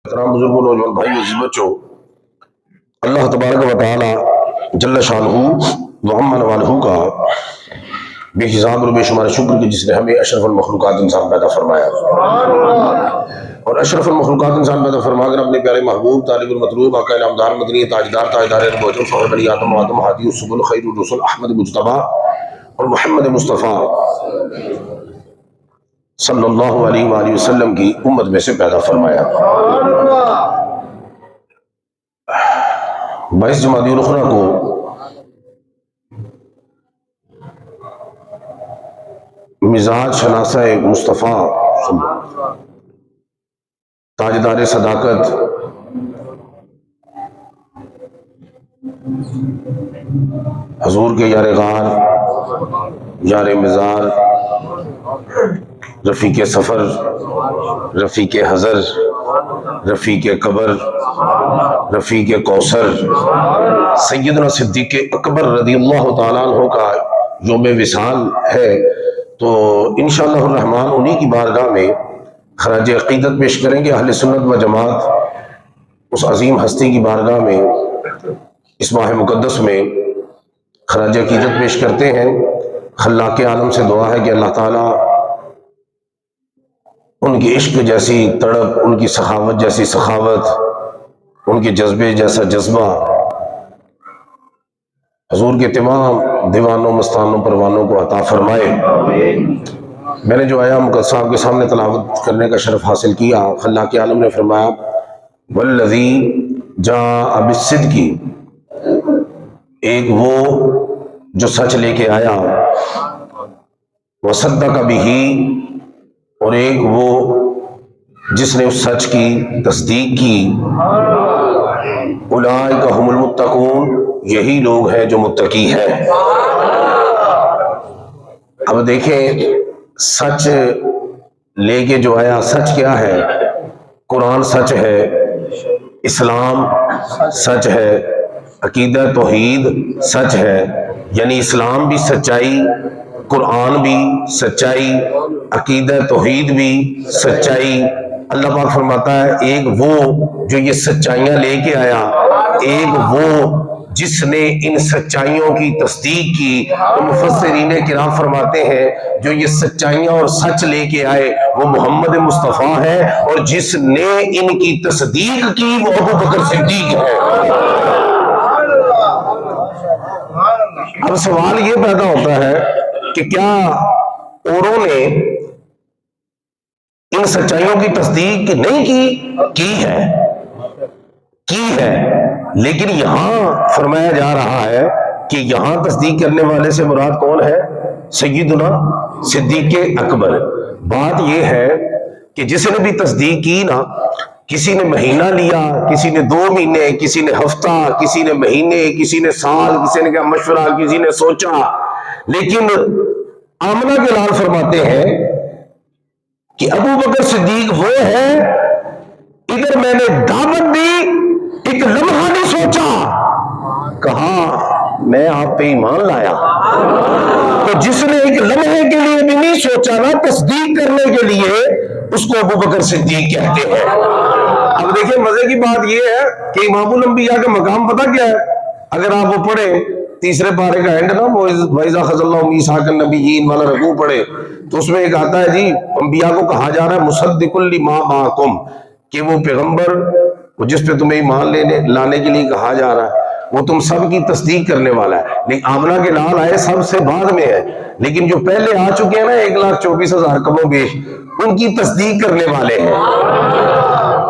محترم بزرگوں، نوجوان بھائی، عزیز بچوں، اللہ تبارک و تعالی جل شانہ و عم نوالہ کا بے حساب اور بے شمار شکر کہ جس نے ہمیں اشرف المخلوقات انسان پیدا فرمایا اور اشرف المخلوقات انسان پیدا فرما کر اپنے پیارے محبوب طالب المطلوب آقا نامدار مدنی تاجدار تاجدار البوجل فخر بنی آدم و آدم ہادی السبل خیر الرسل احمد مجتبی اور محمد مصطفیٰ صلی اللہ علیہ وآلہ وسلم کی امت میں سے پیدا فرمایا۔ 22 جمادی الاخری کو مزاج شناسہ مصطفیٰ تاجدار صداقت حضور کے یار غار، یار مزار، رفیق سفر، رفیق حضر، رفیق قبر، رفیق کوثر، سیدنا صدیق اکبر رضی اللہ تعالیٰ عنہ کا یوم وصال ہے، تو انشاءاللہ الرحمن انہی کی بارگاہ میں خراج عقیدت پیش کریں گے۔ اہل سنت و جماعت اس عظیم ہستی کی بارگاہ میں اس ماہ مقدس میں خراج عقیدت پیش کرتے ہیں۔ خلاق عالم سے دعا ہے کہ اللہ تعالیٰ ان کی عشق جیسی تڑپ، ان کی سخاوت جیسی سخاوت، ان کے جذبے جیسا جذبہ حضور کے تمام دیوانوں، مستانوں، پروانوں کو عطا فرمائے۔ میں نے جو آیا مقدس صاحب کے سامنے تلاوت کرنے کا شرف حاصل کیا، خلاق عالم نے فرمایا والذی جاء بالصدق، ایک وہ جو سچ لے کے آیا، وصدق بہ، اور ایک وہ جس نے اس سچ کی تصدیق کی، اولئک ھم المتقون، یہی لوگ ہیں جو متقی ہیں۔ اب دیکھیں سچ لے کے جو آیا، سچ کیا ہے؟ قرآن سچ ہے، اسلام سچ ہے، عقیدہ توحید سچ ہے، یعنی اسلام بھی سچائی، قرآن بھی سچائی، عقیدہ توحید بھی سچائی۔ اللہ پاک فرماتا ہے ایک وہ جو یہ سچائیاں لے کے آیا، ایک وہ جس نے ان سچائیوں کی تصدیق کی۔ تو مفسرین کرام فرماتے ہیں جو یہ سچائیاں اور سچ لے کے آئے وہ محمد مصطفیٰ ہے، اور جس نے ان کی تصدیق کی وہ ابو بکر صدیق ہے۔ اب سوال یہ پیدا ہوتا ہے کہ کیا اوروں نے ان سچائیوں کی تصدیق نہیں کی ہے، لیکن یہاں فرمایا جا رہا ہے کہ یہاں تصدیق کرنے والے سے مراد کون ہے؟ سیدنا صدیق اکبر۔ بات یہ ہے کہ جس نے بھی تصدیق کی نا، کسی نے مہینہ لیا، کسی نے 2 مہینے، کسی نے ہفتہ، کسی نے مہینے، کسی نے سال، کسی نے کیا مشورہ، کسی نے سوچا، لیکن آمنہ کے لال فرماتے ہیں کہ ابو بکر صدیق وہ ہے، ادھر میں نے دعوت دی، ایک لمحہ نہیں سوچا، کہا میں آپ پہ ایمان لایا۔ تو جس نے ایک لمحے کے لیے بھی نہیں سوچا نا تصدیق کرنے کے لیے، اس کو ابو بکر صدیق کہتے ہیں۔ اب دیکھیں مزے کی بات یہ ہے کہ امام الانبیاء کا مقام پتہ کیا ہے؟ اگر آپ وہ پڑھیں 3 پارے کا اینڈ نا، وَإِذَا أَخَذَ اللَّهُ مِيثَاقَ النَّبِيِّينَ والا رکوع پڑھے تو اس میں ایک آتا ہے جی انبیاء کو کہا جا رہا ہے مصدق لما معکم، کہ وہ پیغمبر وہ جس پہ تمہیں ایمان لانے کے لیے کہا جا رہا ہے وہ تم سب کی تصدیق کرنے والا ہے۔ لیکن آمنہ کے لال آئے سب سے بعد میں ہے، لیکن جو پہلے آ چکے ہیں نا 1,24,000 کم و بیش، ان کی تصدیق کرنے والے ہیں۔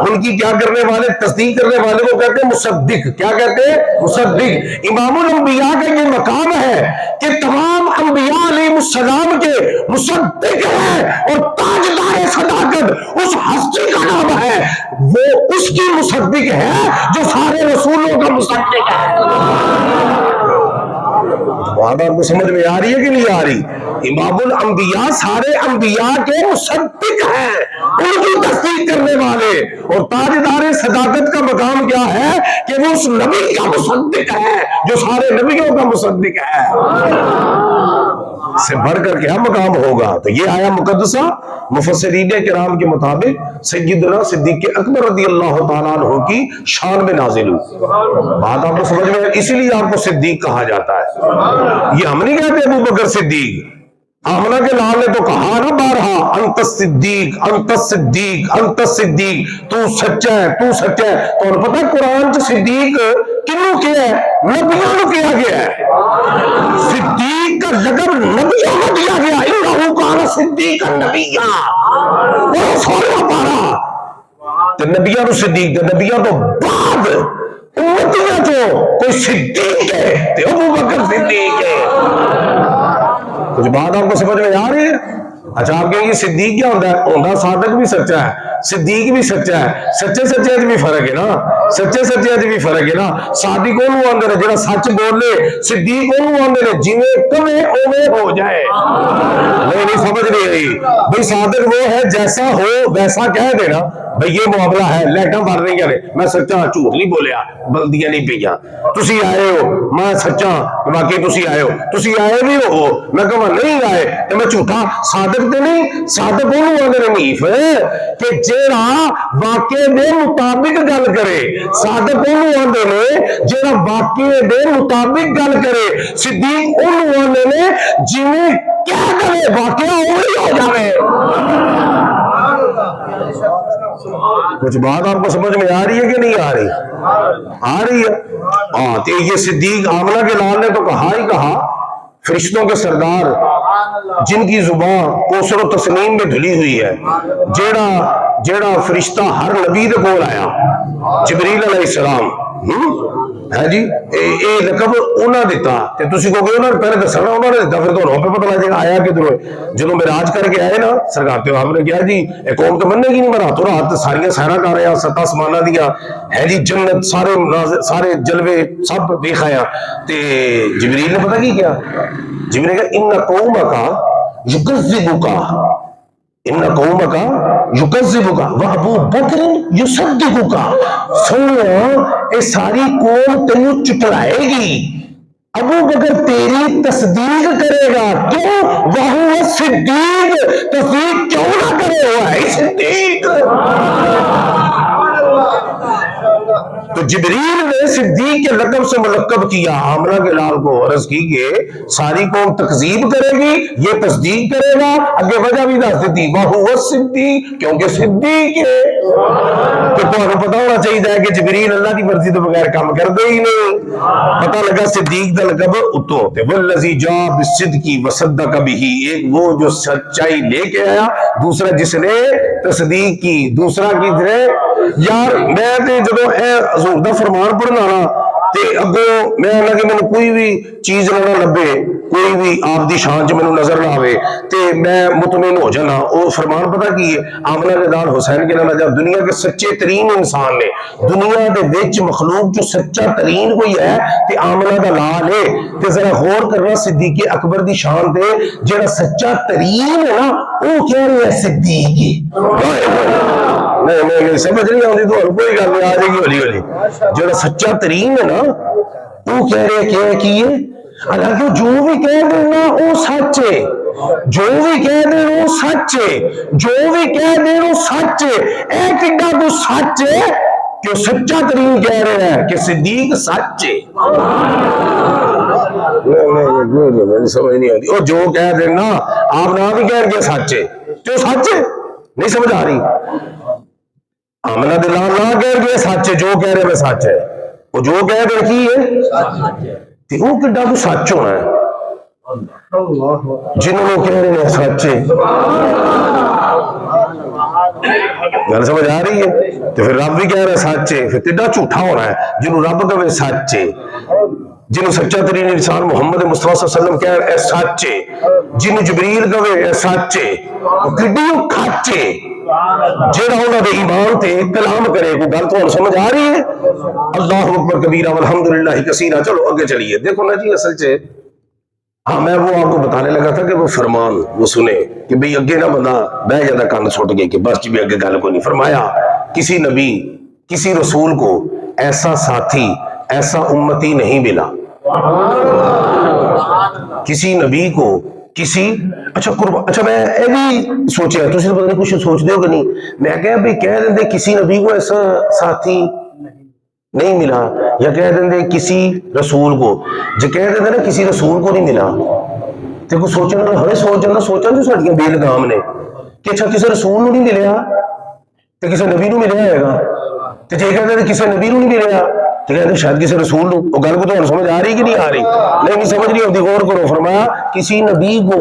ان کی کیا کرنے والے؟ تصدیق کرنے والے کو کہتے ہیں مصدق۔ کیا کہتے ہیں؟ مصدق۔ امام الانبیاء کا یہ مقام ہے کہ تمام انبیاء علیہ السلام کے مصدق ہے، اور تاجدار صداقت اس ہستی کا نام ہے، وہ اس کی مصدق ہے جو سارے رسولوں کا مصدق ہے۔ بات آپ کو سمجھ میں آ رہی ہے کہ نہیں آ رہی؟ امام الانبیاء سارے انبیاء کے مصدق ہیں، ان کی تصدیق کرنے والے، اور تاجدار صداقت کا مقام کیا ہے کہ وہ اس نبی کا مصدق ہے جو سارے نبیوں کا مصدق ہے۔ سے بڑھ کر کیا مقام ہوگا؟ تو یہ آیا مقدسہ مفسرین کرام کے مطابق سیدنا صدیق اکبر رضی اللہ تعالیٰ عنہ کی شان میں نازل ہوئی۔ بات آپ کو سمجھ میں، اسی لیے آپ کو صدیق کہا جاتا ہے۔ یہ ہم نہیں کہتے ابو بکر صدیق، آمنہ کے لال نے تو کہا نا بارہا، انت صدیق انت صدیق انت صدیق، تو سچا ہے تو سچا ہے۔ تو انہوں پتہ قرآن سے صدیق کنوں کیا ہے؟ نبیوں کو کیا گیا ہے۔ صدیق کا لقب نبیوں کو دیا گیا، انہو کان صدیق نبیہ، وہ سورہ پارا تو نبیوں کو صدیق، نبیوں تو بعد امتیاں تو کوئی صدیق ہے تو ابو بکر صدیق ہے۔ کچھ بات آپ کو سمجھ میں آ رہی ہے؟ اچھا آپ کہیں گے صدیق کیا ہوتا ہے؟ ہوتا صادق بھی سچا ہے، صدیق بھی سچا ہے۔ سچے سچے بھی فرق ہے نا، سچے سچے بھی فرق ہے نا۔ صادق انہوں آندے نے جڑا سچ بولے، صدیق انہوں آندے نے جویں کہے اوے ہو جائے۔ نہیں سمجھ نہیں آئی بھئی، صادق وہ ہے جیسا ہو ویسا کہہ دینا بھئی یہ معاملہ ہے، لائٹاں بڑھ رہی ہیں، میں سچا جھوٹ نہیں بولیا، بلدیاں نہیں پیا، تسی آئے ہو میں سچا، باقی تسی آئے ہو، تسی آئے بھی ہو میں کہاں نہیں آئے تو میں جھوٹا۔ صادق تے نہیں، صادق انہوں آندے نے نیف کہ جیڑا واقعے دے مطابق گل کرے، صادق انہوں آندے نے جیڑا واقعے دے مطابق گل کرے، صدیق انہوں آندے نے جویں کہہ کرے واقعہ وہی ہو جاوے۔ کچھ بات آپ کو سمجھ میں آ رہی ہے کہ نہیں آ رہی؟ آ رہی ہے۔ ہاں تو یہ صدیق آمنہ کے لال نے تو کہا ہی کہا، فرشتوں کے سردار جن کی زبان کوثر و تسنیم میں دھلی ہوئی ہے، جیڑا فرشتہ ہر نبی دے کول آیا، جبریل علیہ السلام ہے جی، اے لقب انہاں دیتا تے تسی کہو گے انہاں نے پہلے دسنا انہاں نے دیتا، پھر تو ہمیں پتہ لگ جائے گا آیا کدھروں ہے۔ جدوں معراج کر کے آئے نا سرکار تے آپ نے کہا جی اے قوم تو مننے گی نہیں، میں راتوں رات ساریاں سیرا کر رہا ستا آسماناں دیا ہے جی، جنت سارے جلوے سب ویکھ آیا۔ تے جبریل نے پتہ کی کیا؟ جبریل نے کہا ان قومک یکذبک، ان قومک یکذبک وابو بکر یصدقک، سنو اے ساری قوم تینوں چٹلائے گی، ابو بکر تیری تصدیق کرے گا، کیوں؟ وہو صدیق، تصدیق کیوں نہ کرے، ہوا ہے صدیق۔ تو جبریل نے صدیق کے لقب سے ملقب کیا آمنہ کے لال کو، عرض کی کہ ساری قوم تکذیب کرے گی، یہ تصدیق کرے گا، اگے وجہ بھی دس دیتی وہو صدیق، کیونکہ صدیق ہے۔ تو تمہیں پتہ ہونا چاہیے کہ جبریل اللہ کی مرضی تو بغیر کام کر دے ہی نہیں۔ پتہ لگا صدیق دا لقب اتو تے والذی جاء بالصدق وصدق به، ایک وہ جو سچائی لے کے آیا، دوسرا جس نے تصدیق کی، دوسرا کدھر یار میں تے جدوں اے حضور دا فرمان پڑھنا نا تے اگوں میں اللہ کہ مینوں کوئی بھی چیز نہ لبے، کوئی بھی آپ دی شان چ مینوں نظر نہ آوے تے میں مطمئن ہو جانا۔ او فرمان پتہ کی ہے؟ آمنہ کے لال حسین کے نال جب دنیا کے سچے ترین انسان نے، دنیا دے وچ مخلوق جو سچا ترین کوئی ہے تے آمنہ دا لال ہے، تے ذرا غور کرنا صدیق اکبر دی شان تے جڑا سچا ترین ہے نا او کہہ رہے ہیں صدیق۔ نہیں سمجھ نہیں آتی تو کوئی گل نہیں، آ جائے گی ہولی ہولی۔ جڑا سچا ترین ہے نا وہ کہہ رہے کیا کی ہے، حالانکہ جو بھی کہہ دینا وہ سچ ہے، جو بھی کہہ دے وہ سچ ہے، جو بھی کہہ دے وہ سچ ہے۔ اے کڈا تو سچ ہے کہ سچا ترین کہہ رہے ہیں کہ صدیق سچ ہے۔ نہیں سمجھ نہیں آتی، وہ جو کہہ دینا آپ نہ بھی کہہ کے سچ ہے تو سچ ہے، نہیں سمجھ آ رہی۔ آمنہ دے لال نہ کہہ کے سچ ہے، جو کہہ رہے میں سچ ہے، وہ جو کہہ دے کی ہے تے وہ کڈا تو سچ ہونا ہے جنہوں نے کہہ رہے ہیں سچ ہے۔ گل سمجھ آ رہی ہے؟ تو پھر رب بھی کہہ رہا ہے سچ ہے، پھر کڈا جھوٹا ہونا ہے جنہوں رب کہے سچ ہے، جنہوں سچا ترین انسان محمد مصطفیٰ صلی اللہ علیہ وسلم کہہ رہے سچ ہے، جنہوں جبریل کہے سچ ہے، کڈی کھچ ہے جیڑا انہاں دے ایمان تے کلام کرے۔ کوئی گل تو سمجھ آ رہی ہے؟ اللہ اکبر کبیرہ والحمدللہ کثیرہ۔ چلو آگے چلیے، دیکھو نا جی اصل چ ہاں میں وہ آپ کو بتانے لگا تھا کہ وہ فرمان وہ سنے کہ بھئی اگے نہ بندہ بہ جاتا کان چھوٹ گئے کہ بس جی بھی اگے گل کو نہیں۔ فرمایا کسی نبی کسی رسول کو ایسا ساتھی ایسا امتی نہیں ملا، کسی نبی کو کسی اچھا میں یہ بھی سوچا تھی پتہ نہیں کچھ سوچتے ہو کہ نہیں. میں کہا بھی کہہ دیں کسی نبی کو ایسا ساتھی نہیں ملا, یا کہہ دیں کسی رسول کو, جو کہہ دیں نا کسی رسول کو نہیں ملا تو کوئی سوچنا ہمیں سوچا جو ساڈیاں بے لگام نے کہ اچھا کسی رسول کو نہیں ملیا تو کسی نبی کو ملیا ہے گا, تو جے کہتے ہیں کسی نبی کو نہیں ملیا تو کہتے ہیں شاید کسی رسول کو. وہ گل کو تو سمجھ آ رہی کہ نہیں آ رہی؟ نہیں سمجھ نہیں ہوتی, غور کرو. فرمایا کسی نبی کو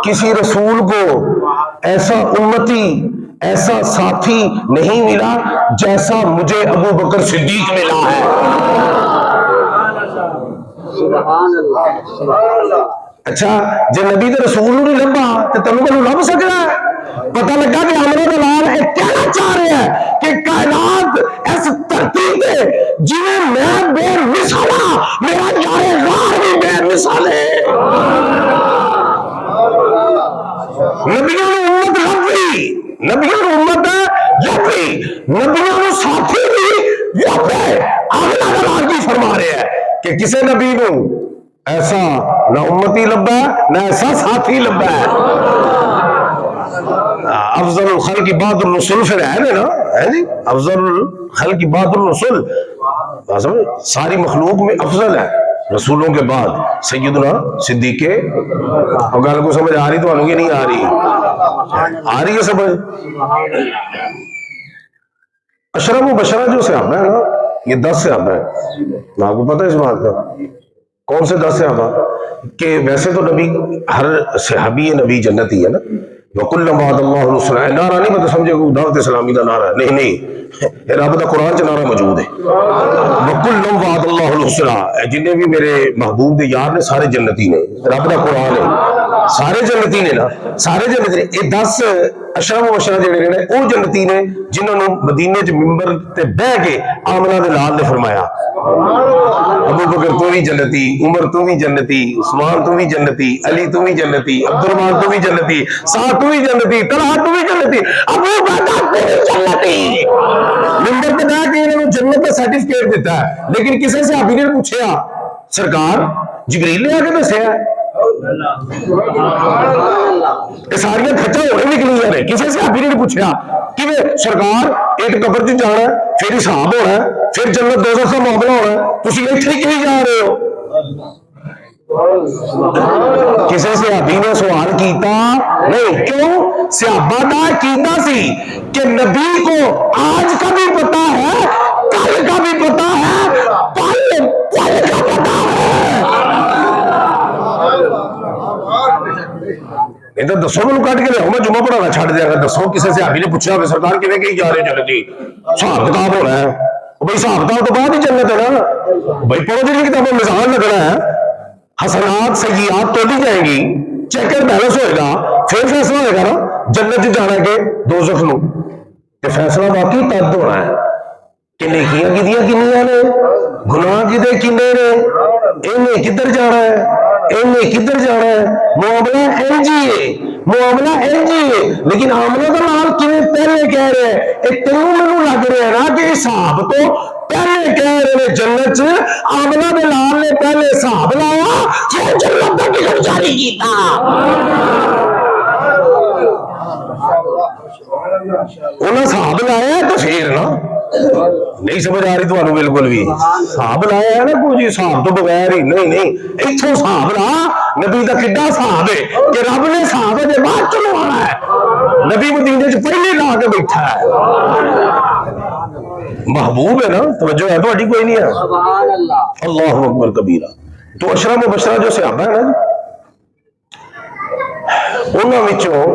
کسی رسول کو ایسا امتی ایسا ساتھی نہیں ملا جیسا مجھے ابو بکر صدیق ملا ہے. اچھا جی نبی تے رسول نہیں لبا تو تینوں لب سکنا ہے. پتہ لگا کہ امر دلال یہ کہنا چاہ رہے ہیں کہ کائنات اس دھرتی پہ جی میں بے مثال میرا جائے راہ بھی بے مثال ہے. نبیوں نے امت لب گئی, نبیوں نے امت لب گئی, نبیوں نے ساتھی بھی لب گئے. اگلا دلال بھی فرما رہے ہیں کہ کسی نبی کو ایسا نہ امتی لبا نہ ایسا ساتھی لبا ہے. افضل الخلق بعد الرسول پھر ہے نا, ہے جی افضل الخلق بعد الرسول, ساری مخلوق میں افضل ہے رسولوں کے بعد سیدنا صدیق. اور گل کو سمجھ آ رہی تو انہوں کی نہیں آ رہی؟ آ رہی ہے سمجھ. اشرف و بشرہ جو صحابہ ہے نا یہ 10 صحابہ ہیں. آپ کو پتہ ہے اس بات کا کون سے 10 صحابہ؟ کہ ویسے تو نبی ہر صحابی نبی جنتی ہے نا. وَكُلًّا وَعَدَ اللَّهُ الْحُسْنَىٰ نعرہ نہیں پتہ سمجھے کو دعوت اسلامی کا نعرہ نہیں رب دا قرآن چ نعرہ موجود ہے. وَكُلًّا وَعَدَ اللَّهُ الْحُسْنَىٰ جتنے بھی میرے محبوب دے یار نے سارے جنتی نے, رب دا قرآن ہے سارے جنتی نے نا, سارے جنتی نے. یہ 10 اشرف و بشرہ جڑے نے وہ جنتی نے جنہوں نے مدینے چ ممبر تے بہ کے آمنہ دے لال نے فرمایا ابو بکر تو بھی جنتی, عمر تو بھی جنتی, عثمان تو بھی جنتی, علی تو بھی جنتی, عبد الرحمن تو بھی جنتی, سعد تو بھی جنتی, طلحہ تو بھی جنتی, ابو بکر تو بھی جنتی. ممبر پہ بیٹھ کے انہوں نے جنت کا سرٹیفکیٹ دیتا ہے. لیکن کسی سے ابھی نے پوچھا سرکار جبریل نے آ کے دسیا ساریاں کھچا ہونے نکلی ہیں. کسی سے ابھی نے پوچھا کہ سرکار ایک قبر چ جانا ہے پھر حساب ہونا ہے پھر جنت دوزخ کا معاملہ ہونا ہے تسی ایتھے کیوں جا رہے ہو؟ کسی صحابی نے سوال کیتا نہیں, کیوں صحابہ دا کیتا سی کہ نبی کو آج کا بھی پتا ہے, کل کا بھی پتا ہے, پل کا پتا ہے. نہیں تو دسو مجھے کٹ کے لو, میں جمعہ پڑھانا چھڈ دیا گا. دسو کسی صحابی نے پوچھا سرکار کیویں کہیں جا رہے جنتی حساب کتاب ہونا ہے. بھائی حساب کتاب تو بعد ہی جنت ہے نا. بھائی پڑھو جی کتابوں میں مزاج لگنا ہے, حسنات سیئات تو نہیں جائیں گی, چیک اینڈ بیلنس ہوئے گا پھر فیصلہ ہوئے گا نا جنت جانا کے دوزخ نو. کہ فیصلہ باقی تد ہونا ہے کہ نیکیاں کدیاں کنیاں نے, گناہ کدے کنے نے, انہیں کدھر جانا ہے, انہیں کدھر جانا ہے. معاملہ انجی ہے, معاملہ انجی ہے. لیکن عاملہ کا نال کیویں پہلے کہہ رہے ہیں ایک تینوں مینوں لگ رہا ہے نا کہ حساب تو پہلے کہہ رہے ہیں جنت چ. آمنہ دے لال نے پہلے حساب لایا پھر جنت دا ٹکٹ جاری کیتا. انہاں حساب لایا تو پھر نا نہیں سمجھ آ رہی تمہیں بالکل بھی. حساب لایا ہے نا کوئی حساب تو بغیر ہی نہیں اتوں حساب لا. نبی دا کڈا حساب ہے کہ رب نے حساب اجے بعد چ لوانا ہے. نبی مدینے چ پہلے لا کے بیٹھا ہے. محبوب ہے نا, توجہ ہے تہاڈی کوئی نہیں ہے. اللہ اکبر کبیرہ. تو اشرف و بشرہ جو صحابہ ہے نا انہاں وچوں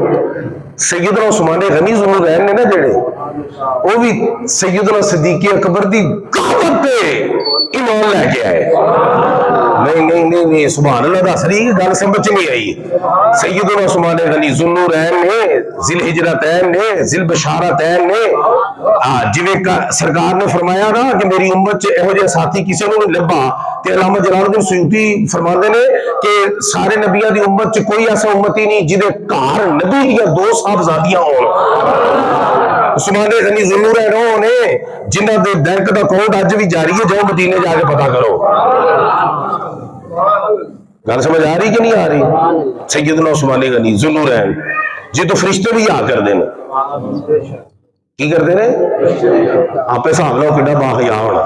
سیدنا عثمان غنی ذو النورین نے نا جڑے وہ بھی سیدنا صدیق اکبر دی دعوت پہ ایمان لے کے آئے. نہیں سبحان اللہ دس رہی گل سمجھ نہیں آئی. سیدنا عثمان غنی ذو النورین نے, ذی الحجرتین نے, ذی البشارتین نے, جویں سرکار نے فرمایا نا کہ میری امت چ یہو جہا ساتھی کسی نوں نہیں لبا. تے علامہ جلال الدین سیوطی فرماندے نے کہ سارے نبیاں دی امت چ کوئی ایسا امتی نہیں جدے گھر نبی دیاں 2 صاحبزادیاں ہون. عثمان غنی ذو النورین نے جنہاں دے بینک دا اکاؤنٹ اج بھی جاری ہے, جاؤ مدینے جا کے پتہ کرو. گل سمجھ آ رہی کہ نہیں آ رہی؟ سیدنا عثمان غنی ذوالنورین جی تو فرشتے بھی آ کر دینا کی کرتے ہیں آپ حساب لو کہ باحیا ہونا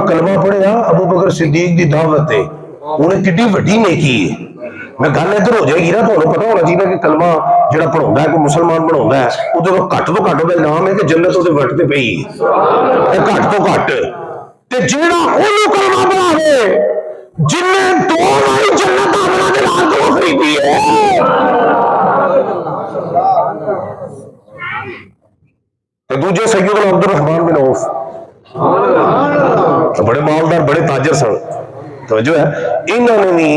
کلمہ پڑھیا ابو بکر صدیق دی دعوت ہے انہیں کتنی وڈی نیکی ہے میں گل ادھر ہو جائے گی نا تمہیں پتا ہونا چاہیے کہ کلمہ جہاں پڑھاؤں ہے کوئی مسلمان پڑھاؤں ہے وہ گھٹ تو گھٹ وہ انعام ہے کہ جنت وہ وٹ تے پئی گھٹ تو گھٹ تے جیڑا اونوں کلمہ پڑھاوے جن نے 2 والی جنت اپنا دے نال تو خریدی ہے تے دوجے سیدنا عبد الرحمن بن عوف بڑے مالدار بڑے تاجر سن توجہ ہے انہوں نے بھی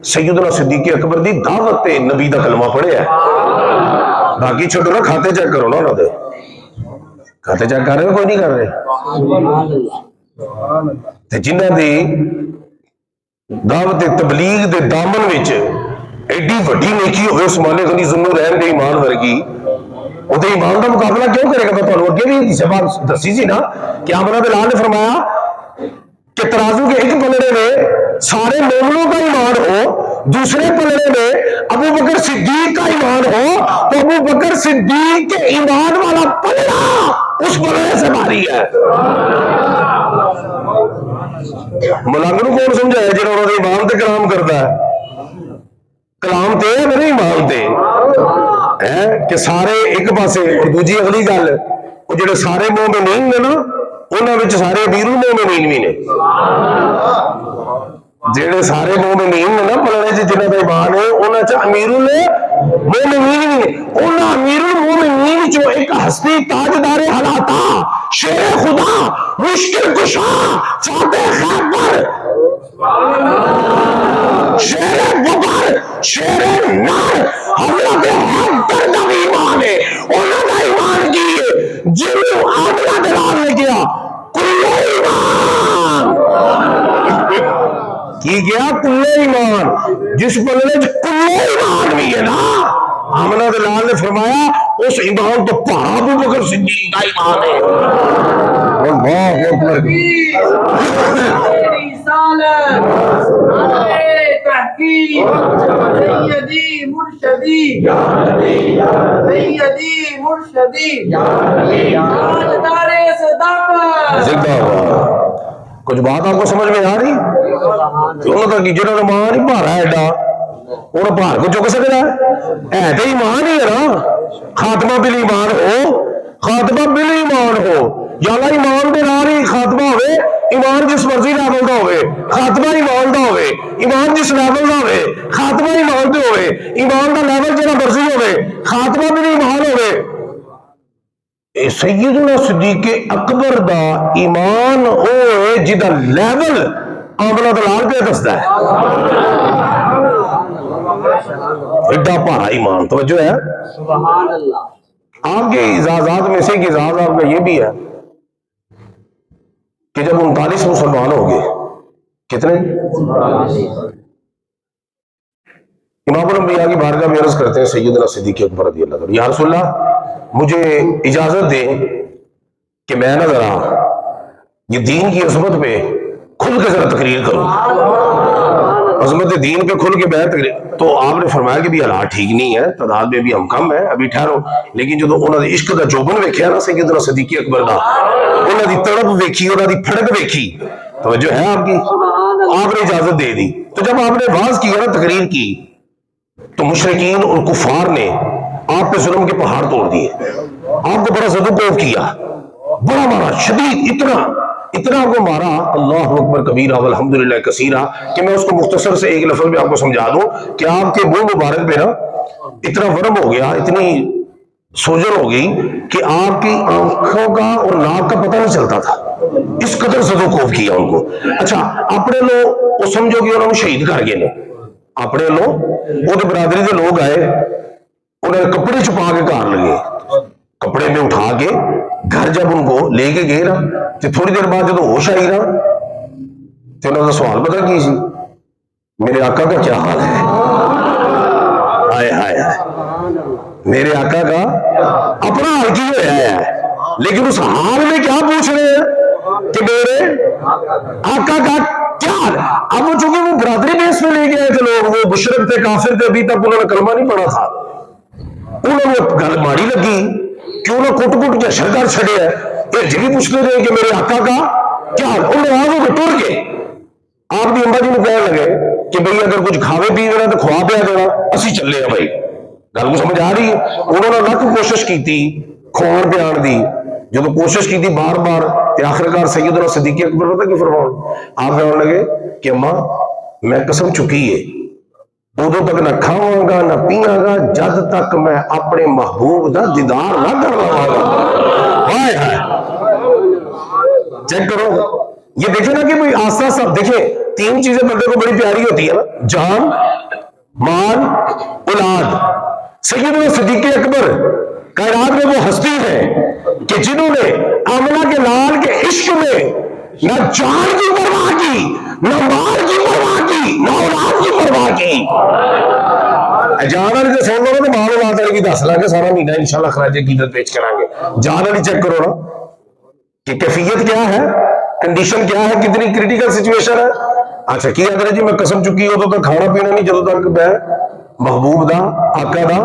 سیدنا صدیق اکبر دی دعوت تے نبی دا کلمہ پڑھیا ہے باقی چھوٹو نا کھاتے چیک کرو نا انہوں دے کھاتے چیک کر رہے ہو کوئی نہیں کر رہے تے جنہ دی دعوت تبلیغ دے دامن وچ ایڈی وڈی نیکی ہوئے عثمان غنی ذوالنورین دے ایمان ورگی وہ تو ایمان کا مقابلہ کیوں کرے گا میں تمہیں اگے بھی سبق دسی سی نا کہ آمنہ بلال نے فرمایا کہ ترازو کے ایک پلڑے میں سارے مومنوں کا ایمان ہو دوسرے پلڑے میں ابو بکر صدیق کا ایمان ہو تو ابو بکر صدیق کے ایمان والا پلڑا اس پلڑے سے بھاری ہے ملنگنوں کون سمجھایا جنہوں نے ایمان تے کلام کرتا ہے کلام تے میرے ایمان تے کہ سارے ایک پاسے اور دوجی اگلی گل وہ جڑے سارے مومنین نے نا انہاں وچ سارے امیر المومنین بھی نے جڑے سارے مومنین نے نا پلڑے چ جنہاں دا ایمان ہے انہاں چ امیر المومنین بھی نے انہاں امیر المومنین چ ایک ہستی تاجدار حالاتا شیر خدا مشکل کشا فاتح خیبر شیر ببر شیر نار حضرت حیدر دا ایمان ہے انہاں دا ایمان کی ہے جنہوں آمنہ بلال نے کیا کلو ایمان کی گیا کلو ایمان جس پلڑے کلو ایمان بھی ہے نا آمنہ بلال نے فرمایا اس ایمان تو پہا ابو بکر صدیق کا ایمان ہے اللہ اکبر سیدی مرشدی سیدی مرشدی تاجدار صداقت زندہ ہوا کچھ بات آپ کو سمجھ میں آ رہی انہوں نے جنہوں نے ماں نہیں بھارا ایڈا انہوں بھار کو چک سکتا ہے تو ایمان ہی ہے نا خاتمہ بل ایمان ہو خاتمہ بل ایمان ہو یا اللہ ایمان دے نال ہی خاتمہ ہوئے ایمان جس مرضی لیول دا ہوئے خاتمہ ایمان دا ہوئے ایمان جس لیول دا ہوئے خاتمہ ایمان دے ہوئے ایمان دا لیول جڑا مرضی ہوئے خاتمہ بل ایمان ہوئے سیدنا صدیق اکبر دا ایمان ہوئے جدا لیول آمنہ بلال پہ دستا ہے ایڈا پارا ایمان توجہ ہے سبحان اللہ آپ کے اعزازات میں سے ایک اعزاز آپ کا یہ بھی ہے کہ جب 39 مسلمان ہو گئے کتنے امام الانبیاء کی بارگاہ میں عرض کرتے ہیں سیدنا صدیق اکبر رضی اللہ عنہ یا رسول اللہ مجھے اجازت دیں کہ میں نہ ذرا یہ دین کی عظمت پہ کھل کے ذرا تقریر کروں عظمت دین پہ کھل کے بیعت تقریر تو آپ نے فرمایا کہ بھی حالات ٹھیک نہیں ہے تعداد میں بھی ہم کم ہے ابھی ٹھہرو لیکن جب انہوں نے عشق دا جوبن ویکھیا نا سیدنا صدیق اکبر دا انہوں دی تڑپ ویکھی انہوں دی پھڑک ویکھی توجہ ہے آپ کی آپ نے اجازت دے دی تو جب آپ نے واز کی نا تقریر کی تو مشرکین اور کفار نے آپ پہ ظلم کے پہاڑ توڑ دیے آپ کو بڑا زدوکوف کیا بڑا مارا شدید اتنا کو مارا اللہ اکبر کبیرہ والحمدللہ کثیرہ کہ میں اس کو مختصر سے ایک لفظ میں آپ کو سمجھا دوں کہ آپ کے منہ مبارک پہ نا اتنا ورم ہو گیا اتنی سوجن ہو گئی کہ آپ کی آنکھوں کا اور ناک کا پتہ نہیں چلتا تھا اس قدر زدوکوف کیا ان کو اچھا اپنے لوگ وہ سمجھو کہ انہوں نے شہید کر گئے نے اپنے لوگ وہ تو برادری کے لوگ آئے انہوں نے کپڑے چھپا کے کار لگے کپڑے میں اٹھا کے گھر جب ان کو لے کے گئے نا تو تھوڑی دیر بعد جب ہوش آئی نا تو انہوں نے سوال پتا کی سی میرے آقا کا کیا حال ہے آئے ہائے ہائے میرے آقا کا اپنا حال کی ہوا ہے لیکن اس حال میں کیا پوچھ رہے ہیں کہ میرے آقا کا کیا حال ہے. اب وہ چونکہ وہ برادری بیس میں لے گئے تھے لوگ, وہ مشرک تھے, کافر تھے, ابھی تک انہوں نے کلمہ نہیں پڑھا تھا, انہوں نے گل ماڑی لگی کہ انہوں کٹ کٹ کے اشر کر چھڑے ہے. یہ جی پوچھتے رہے کہ میرے آقا کا کیا حال. انہوں نے آگے ٹر کے آپ کی امبا جی نے کہنے لگے کہ بھئی اگر کچھ کھاوے پی دینا تو کھوا پیا دینا, اسی چلے ہیں بھائی. گل کو سمجھ آ رہی ہے. انہوں نے لکھ کوشش کی تھی کھوان پہ آن دی, جب کوشش کی تھی بار بار, آخرکار سیدنا صدیق اکبر پتہ کی فرماؤ, آپ کہنے لگے کہ اماں میں قسم چکی ہے ادو تک نہ کھاواں گا نہ پیاں گا جد تک میں اپنے محبوب دا دیدار نہ کر لواں گا. ہائے ہائے, چیک کرو یہ دیکھیں نا کہ بھئی آسا سب دیکھیں, تین چیزیں بندے کو بڑی پیاری ہوتی ہے نا, جان, مال, اولاد. سیدنا صدیق اکبر کائنات میں وہ ہستی ہے کہ جنہوں نے آمنہ کے لال کے عشق میں نہ جان کی پرواہ کی, نہ مال کی پرواہ کی, نہ اولاد کی پرواہ کی. جان والی تو سن لو نا, مال اولاد والی کی دس لیں گے سارا مہینہ انشاءاللہ خراج عقیدت پیش کریں گے. جان والی چیک کرو نا کہ کیفیت کیا ہے, کنڈیشن کیا ہے, کتنی کریٹیکل سچویشن ہے. اچھا کی آدھر جی میں قسم چکی ہو تو کھانا پینا نہیں جدو تک میں محبوب دا آقا دا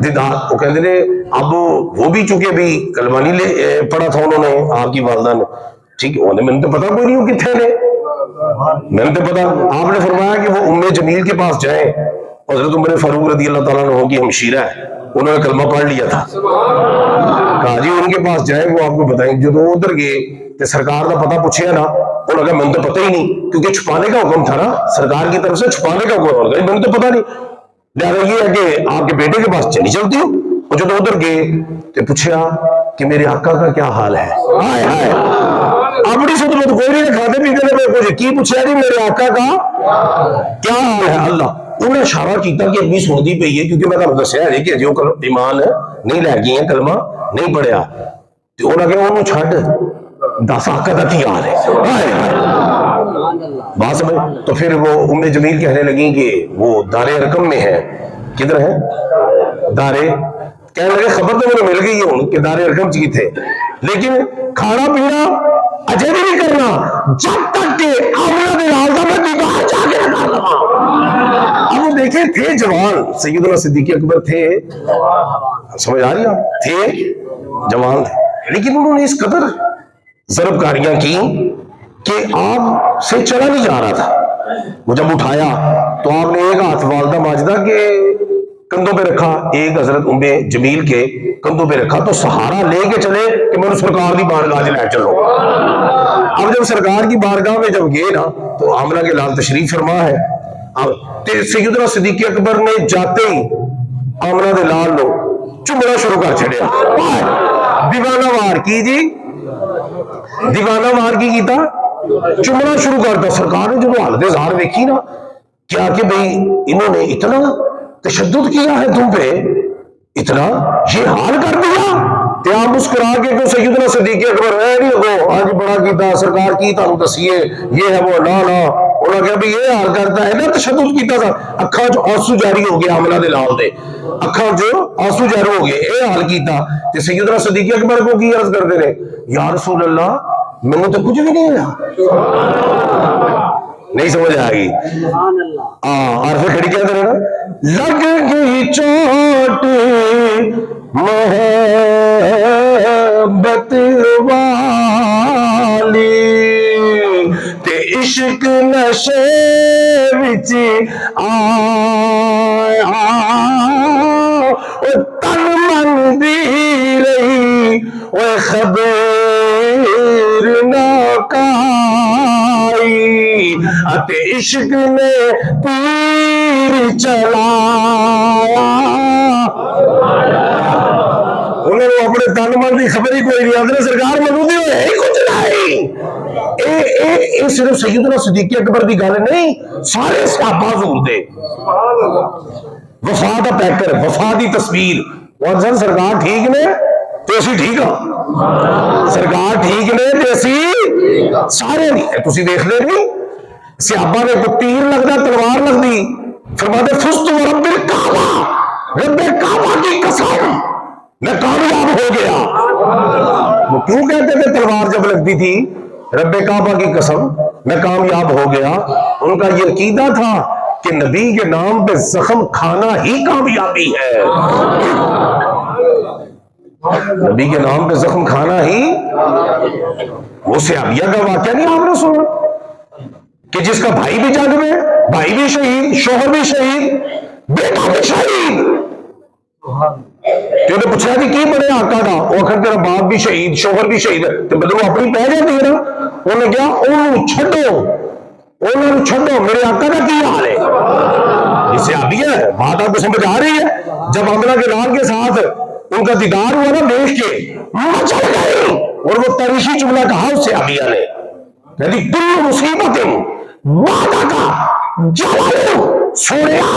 دیدار. وہ کہتے ہیں اب وہ بھی چونکہ بھی کلمہ نہیں لے پڑھا تھا انہوں نے, آپ کی والدہ نے, ٹھیک ہے, میں نے تو پتا کوئی نہیں ہوں کتنے نے, میں نے تو پتا. آپ نے فرمایا کہ وہ ام جمیل کے پاس جائیں, حضرت عمر فاروق رضی اللہ تعالیٰ عنہ کی ہمشیرہ ہے, انہوں نے کلمہ پڑھ لیا تھا. کہا جی ان کے پاس جائیں وہ آپ کو بتائیں. جب وہ ادھر گئے تو سرکار کا پتہ پوچھے نا, انہوں نے کہا میں تو پتہ ہی نہیں, کیونکہ چھپانے کا حکم تھا نا سرکار کی طرف سے, چھپانے کا حکم تھا, میں تو پتہ نہیں. لہٰذا یہ ہے کہ آپ کے بیٹے کے پاس چلی چلتی ہوں. اور جب ادھر گئے تو پوچھا کہ میرے آقا کا کیا حال ہے. ہائے ہائے, اپنی خدمت کوئی نہیں, کھاتے پیتے میں کچھ کی پوچھا جی میرے آقا کا کیا حال ہے. اللہ انہیں اشارہ کیتا کہ ابھی سنتی پئی ہے, کیونکہ میں تمہیں دسیا ہے کہ جو ایمان نہیں لے گئی ہیں, کلمہ نہیں پڑھیا, تو انہوں نے کہا انہوں چھڈ دس آقا کا کی حال ہے. ہائے ہائے, بات سمجھ. تو پھر وہ ام جمیل کہنے لگیں کہ وہ دار ارقم میں ہے. کدھر ہے دارے, کہنے لگے خبر تو مجھے مل گئی ہے کہ دار ارقم چی تھے, لیکن کھانا پینا اجے بھی نہیں کرنا جب تک کہ آمنہ دے لال دا میں دیدار جا کے نہ کر لواں. اب وہ دیکھیں تھے جوان, سیدنا صدیق اکبر تھے, سمجھ آ رہی آپ, تھے جوان تھے, لیکن انہوں نے اس قدر ضرب کاریاں کی کہ آپ سے چلا نہیں جا رہا تھا. وہ جب اٹھایا تو آپ نے ایک ہاتھ والدہ ماجدہ کے کندھوں پہ رکھا, ایک حضرت ام جمیل کے کندھوں پہ رکھا, تو سہارا لے کے چلے کہ میں نے سرکار کی بارگاہ لے چلو. اب جب سرکار کی بارگاہ میں جب گئے نا تو آمنہ کے لال تشریف فرما ہے. سیدنا صدیق اکبر نے جاتے ہی آمنہ دے لال لو چمڑا شروع کر چھڑیا, دیوانہ وار کی جی, دیوانہ وار کی کیتا, چمڑا شروع کرتا. سرکار نے جب حالت ظاہر دیکھی نا, کیا کہ بھئی انہوں نے اتنا تشدد کیا ہے تم پہ, اتنا یہ حال کر دیا. تے آپ مسکرا کے کہ سیدنا صدیق اکبر ہے نہیں ہو آج بڑا کیتا سرکار کی تانوں دسیے یہ ہے وہ, لا لا. انہوں نے کہا بھی یہ حال کرتا ہے نا, تشدد کیتا تھا. اکھاں جو آنسو جاری ہو گیا آمنہ دے لال دے, اکھاں جو آنسو جاری ہو گئے, اے حال کیتا. تے سیدنا صدیق اکبر کو کی عرض کرتے رہے, یا رسول اللہ میں نے تو کچھ بھی نہیں ہوا. نہیں سمجھ آ گئی. اور پھر کھڑی کہتے رہے نا, لگ گئی چوٹ محبت والی تے عشق نشے وچ آیا, تن من دی رہی وہ خبر نہ کائی, اتے عشق نے تیر چلایا. انہوں نے اپنے تن من کی خبر ہی کوئی نہیں, آدھے سرکار منودی ہوئے ہی کچھ نہیں. اے صرف سیدنا صدیق اکبر کی گل نہیں, سارے صحابہ حضور دے وفا دا پیکر, وفا دی تصویر. وہ سرکار ٹھیک نے تو اسی ٹھیک ہاں, سرکار ٹھیک نے تو اسی سارے نہیں. تسی دیکھ لے نہیں صحابہ نے کو تیر لگتا تلوار لگتی, فرماتے فزت و رب الکعبہ, رب کعبہ کی قسم میں کامیاب ہو گیا. وہ کیوں کہتے تھے تلوار جب لگتی تھی رب کعبہ کی قسم میں کامیاب ہو گیا؟ ان کا یہ عقیدہ تھا کہ نبی کے نام پہ زخم کھانا ہی کامیابی ہے، نبی کے نام پہ زخم کھانا ہی۔ وہ صحابیہ کا واقعہ نہیں آپ نے سنا کہ جس کا بھائی بھی جنگ میں، بھائی بھی شہید، شوہر بھی شہید، بیٹا بھی شہید، تو انہیں پوچھا کہ کی بڑے آقا دا؟ وہ آخر تیرا باپ بھی شہید، شوہر بھی شہید ہے، تو بدلو اپنی پہ جاتی ہے نا۔ انہوں نے کیا انہوں چھڈو، میرے آقا کا کی حال ہے؟ یہ صحابیہ ہے، بات آپ کو سمجھ آ رہی ہے؟ جب حمزہ کے لال کے ساتھ ان کا دیدار ہوا نا دیکھ کے مچل گئی، اور وہ تاریخی جملہ کہا اس صحابیہ نے، کہتی کل مصیبت وعدہ کا جوالو سونیا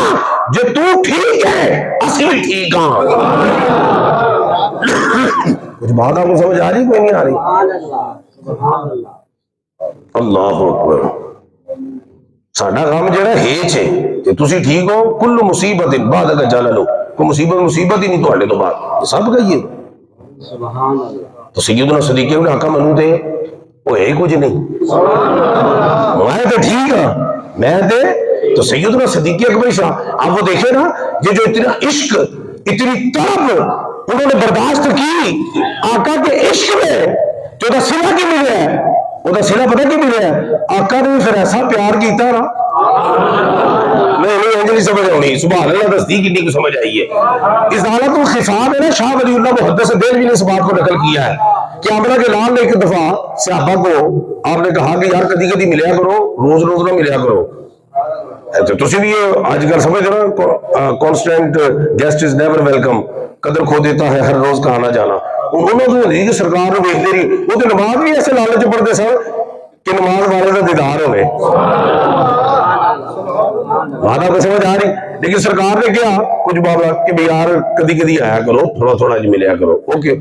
جو تو ٹھیک ہے اسی ٹھیک ہاں۔ کچھ بات آپ کو سمجھ آ رہی کوئی نہیں آ رہی؟ سبحان اللہ، اللہ اکبر۔ ساڈا کام جڑا ہے کہ تسی ٹھیک ہو، کل مصیبت بعد کا جلالو، کوئی مصیبت ہی نہیں تواڈے تو بعد، سب کہیے سبحان اللہ، تو سیدنا صدیق ابن حکم منو دے وہ ہے کچھ نہیں، میں تو ٹھیک ہاں، میں دے تو سیدنا صدیق اکبر شاہ۔ آپ وہ دیکھیں نا یہ جو اتنا عشق، اتنی طلب انہوں نے برداشت کی آقا کے عشق میں، تو دا صلہ کی ملے ہے، وہ دا صلہ پتہ کی ملے ہے؟ آقا نے پھر ایسا پیار کیتا نا، نہیں انجلی سمجھ ہونی، سبحان اللہ، تصدیق اتنی کو سمجھ آئی ہے۔ ازالت الخفاء میں نا شاہ ولی اللہ محدث دہلوی نے اس بات کو نقل کیا ہے کہ حمزہ کے لال نے ایک دفعہ صحابہ کو آپ نے کہا کہ یار کدی کدی ملیا کرو، روز روز نہ ملیا کرو، تو تسی بھی آج کل سمجھ نا constant guest is never welcome, قدر کھو دیتا ہے ہر روز کا آنا جانا۔ انہوں نے تو کہ سرکار نے دیکھتے رہی، وہ تو نماز بھی ایسے لالچ پڑھتے سن کہ نماز والے کا دیدار ہوئے، بات آپ کو سمجھ آ رہی؟ لیکن سرکار نے کیا کچھ معاملہ کہ بھائی یار کدی کدی آیا کرو، تھوڑا تھوڑا ملیا کرو، اوکے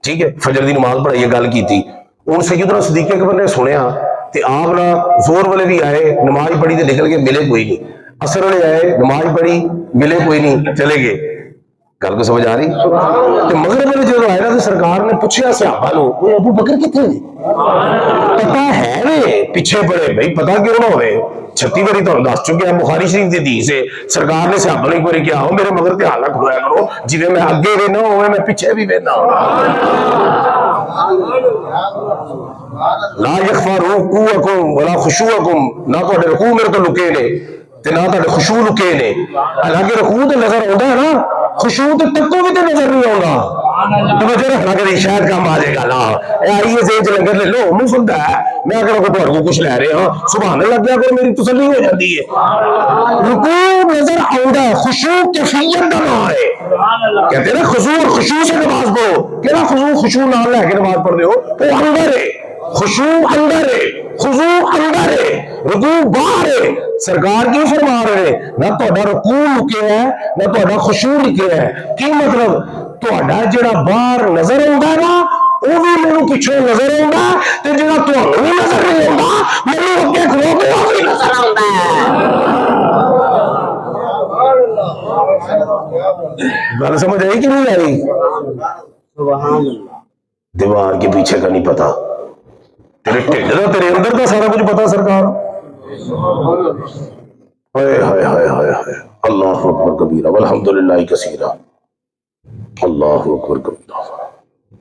ٹھیک ہے، فجر دی نماز پڑھائی یہ گل کی تھی۔ ان سیدنا صدیق اکبر نے سنیا تے آپ نا زور والے بھی آئے، نماز پڑھی تے نکل کے ملے کوئی نہیں، اثر والے آئے، نماز پڑھی ملے کوئی نہیں، چلے گئے۔ گل کو سمجھ آ رہی؟ تو مغرب والے جب آئے نا تو سرکار نے پوچھا صحابہ نو ابو بکر کتنے پتا ہے وے پیچھے پڑے، بھائی پتا کیوں نہ ہوئے، 36 باری تو دس چکے ہیں بخاری شریف دی حدیث ہے، سرکار نے صحابہ نے ایک بار کیا ہو میرے مگر تے حال نہ کھڑویا کرو، جی میں اگے وینا ہوئے میں پیچھے بھی وینا، لا یخفا رکوعکم ولا خشوعکم، نہ تہاڈے رکوع میرے تو لکے نے تے نہ تہاڈے خشوع لکے نے، حالانکہ رکوع تے نظر آਉਂدا ہے نا، خشوع تے تکو بھی تے نظر نہیں آਉਂدا، توجہ رکھنا کہ شاید کام آ جائے گا نا، اے آئیے سے لنگر لے لو منہ سنتا ہے، میں اگر کو تہاڈے کو کچھ لے رہے ہاں سبحان اللہ کیا کرو میری تسلی ہو جاتی ہے۔ رکوع نظر آਉਂدا ہے، خشوع کیفیت دا نام ہے، کہتے ہیں نا خضوع اور خشوع سے نماز پڑھو، کہنا خشوع نال لے کے نماز پڑھ دے ہو، وہ اندر ہے، خشوع اندر ہے، خضوع اندر ہے، رکوع باہر ہے۔ سرکار کی فرما رہے ہیں نہ تہاڈا رکوع لکیا ہے نہ تہاڈا خشوع لکیا ہے، کی مطلب تہاڈا جڑا باہر نظر آਉਂدا ہے نا وہ بھی میرے پیچھے نظر آਉਂدا ہے تے جڑا تہانوں نہیں نظر نہیں آਉਂدا میرے اگے کھلو کے وہ بھی نظر آਉਂدا ہے۔ گل سمجھ آئی کہ نہیں آئی؟ سبحان اللہ، دیوار کے پیچھے کا نہیں پتا، تیرے ٹھڈ دا تیرے اندر دا سارا کچھ پتا سرکار۔ ہائے ہائے ہائے ہائے ہائے، اللہ اکبر کبیرہ والحمدللہ کثیرہ، اللہ اکبر کبیرہ۔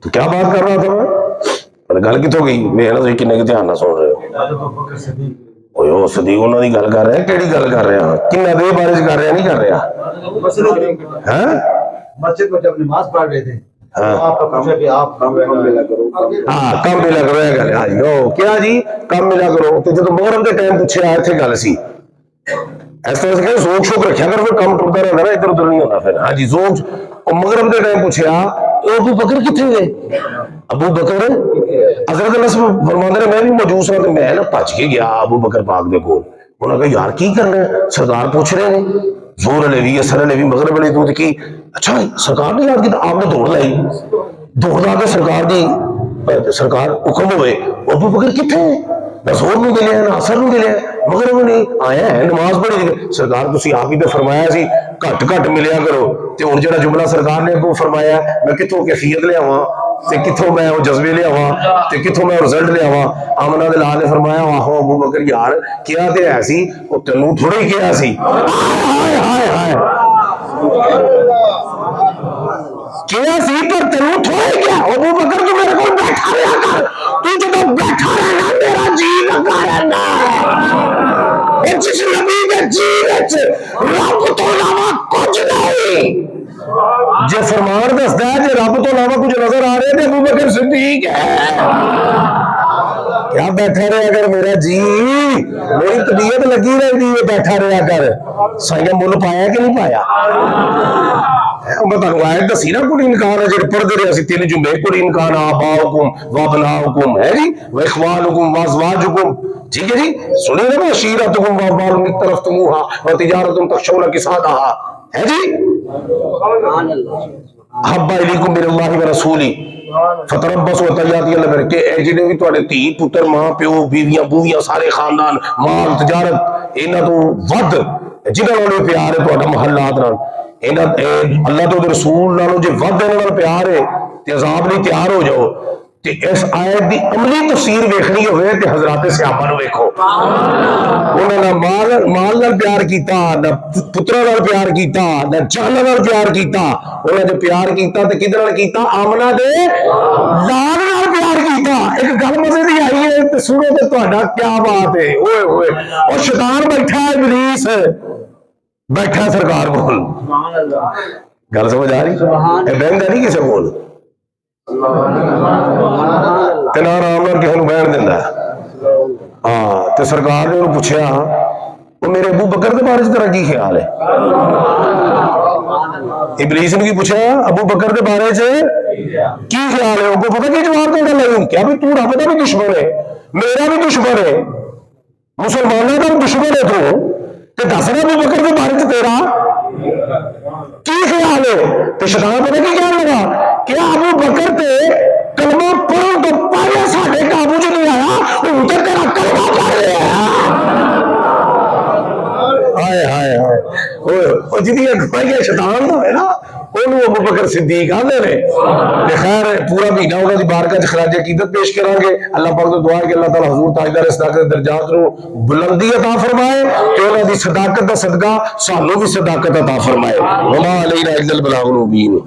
تو کیا بات کر رہا تھا میں؟ گل کتوں گئی؟ میرا تو کنے کے دھیان نہ سن رہے ہو، اوہ صدیق انہوں نے گل کر رہے ہیں، کیڑی گل کر رہے ہیں؟ کنہ دے بارے کر رہے ہیں نہیں کر رہے ہیں؟ مسجد میں جب نماز پڑھ رہے تھے آپ کا پوچھا کہ آپ کم ملا کرو، ہاں کم ملا کرو، یہ گل ہاں جی کیا جی کم ملا کرو، تو جب محرم کے ٹائم پوچھے آئے تھے گل سی اس طرح سے کہ ذوق شوق رکھا کر پھر کم ٹرتا رہتا نا ادھر ادھر نہیں ہوتا پھر، ہاں جی ذوق مغرب کے ٹائم پوچھا ابو بکر کتنے گئے؟ ابو بکر حضرت انس فرماندے نے میں بھی موجود ہوں، میں نا بھج کے گیا ابو بکر پاک دے کول، انہوں نے کہا یار کی کرنا ہے سرکار پوچھ رہے ہیں، زور علیہ بھی اثر علیہ بھی مغرب علیہ تو کی اچھا سرکار نے یاد کیا، آپ نے دوڑ لائی، دوڑ لا کے سرکار دی سرکار حکم ہوئے ابو بکر کتنے نہ زور نہیں ملیا نہ اثر نہیں ملیا، مغرب نہیں آیا ہے نماز پڑھی سرکار تسی آپ ہی تو فرمایا سی گھٹ گھٹ ملیا کرو، تے ہن جڑا جملہ سرکار نے کو فرمایا میں کتوں کیفیت لے آواں تے کتھوں میں وہ جذبے لے آواں تے کتھوں میں رزلٹ لے آواں. آمنہ دے لال نے فرمایا آہو ابو بکر یار کیا تے ایسی وہ تینوں تھوڑا ہی کیا سی. ہائے ہائے ہائے کیا سی پر تینوں تھوڑا ہی کیا. ابو بکر تو میرے کو بیٹھا رہا کر, تو جب بیٹھا رہنا میرا جی لگا رہنا ہے. جس نبی کے جی وچ رب تو علاوہ کچھ نہیں. جے فرمان دستا ہے جے رب تو علاوہ کچھ نظر آ رہے تے ابو بکر صدیق ہے. کیا بیٹھا رہا کر میرا جی, میری طبیعت لگی رہی ہے بیٹھا رہا کر. سائیں مل پایا کہ نہیں پایا؟ میں تمہیں آیت دسی نا کل انکان ہے جڑے پڑھتے رہے سی تین جملے کل انکان آباؤکم وابناؤکم ہے جی واخوانکم وازواجکم. ٹھیک ہے جی سنیں نا عشیرتکم واموال اقترفتموها وتجارۃ تخشون کسادها ہے جی سبحان اللہ. حب الیکم من اللہ ورسولہ فتربصوا حتی یاتی اللہ بامرہ. کہ جنہیں بھی تواڈے دھی پتر ماں پیو بیویاں بوویاں سارے خاندان مال تجارت انہاں تو ود جنہاں نال پیار ہے تہاڈا محلات نال اللہ تو رسول نالوں جے ود انہاں نال پیار ہے تے عذاب نہیں تیار ہو جاؤ. تے اس آیت دی عملی تفسیر ویکھنی ہوئے تے حضرات صحابہ نو ویکھو. انہاں نے مال نال پیار کیتا, نہ پتراں نال پیار کیتا, نہ جاناں نال پیار کیتا. انہاں نے پیار کیتا تے کدے نال کیتا؟ آمنہ دے لال نال پیار کیتا. ایک گل مزے دی آئی ہے تے سنو تے تہاڈا کیا بات ہے. اوئے ہوئے او شیطان بیٹھا ہے, ابلیس بیٹھا سرکار کول. گل سمجھ آ رہی؟ اے بہندا نہیں کسے کول تے نہ آرام نال کسے نوں بہن دیندا. ہاں تے سرکار نے انہوں پوچھیا وہ میرے ابو بکر دے بارے تیرا کی خیال ہے؟ ابلیس نے کی پوچھا ابو بکر دے بارے کی خیال ہے؟ کو پتہ کی جواب دے گا کیا بھی تو رب دا بھی دشمن ہے میرا بھی دشمن ہے مسلمانوں کا بھی دشمن ہے تو دس نا ابو بکر دے بارے تیرا کی خیال ہے؟ تو شیطان پتہ کی کہنے لگا کہ ابو بکر تے کلمہ پڑھن تو پہلے ساڈے قابو چ نہیں آیا, ہن تے تیرا کلمہ پڑھ رہا ہائے ہائے ہائے. او جدی اگوائی شیطان دا ہے نا انہوں ابو بکر صدیق آندے نے. خیر پورا مہینہ انہاں دی بارگاہ وچ خراج عقیدت پیش کران گے. اللہ پاک تو دعا ہے کہ اللہ تعالی حضور تاجدار صداقت درجات نو بلندی عطا فرمائے کہ انہاں دی صداقت دا صدقہ سانوں بھی صداقت عطا فرمائے. وما علینا الا البلاغ المبین.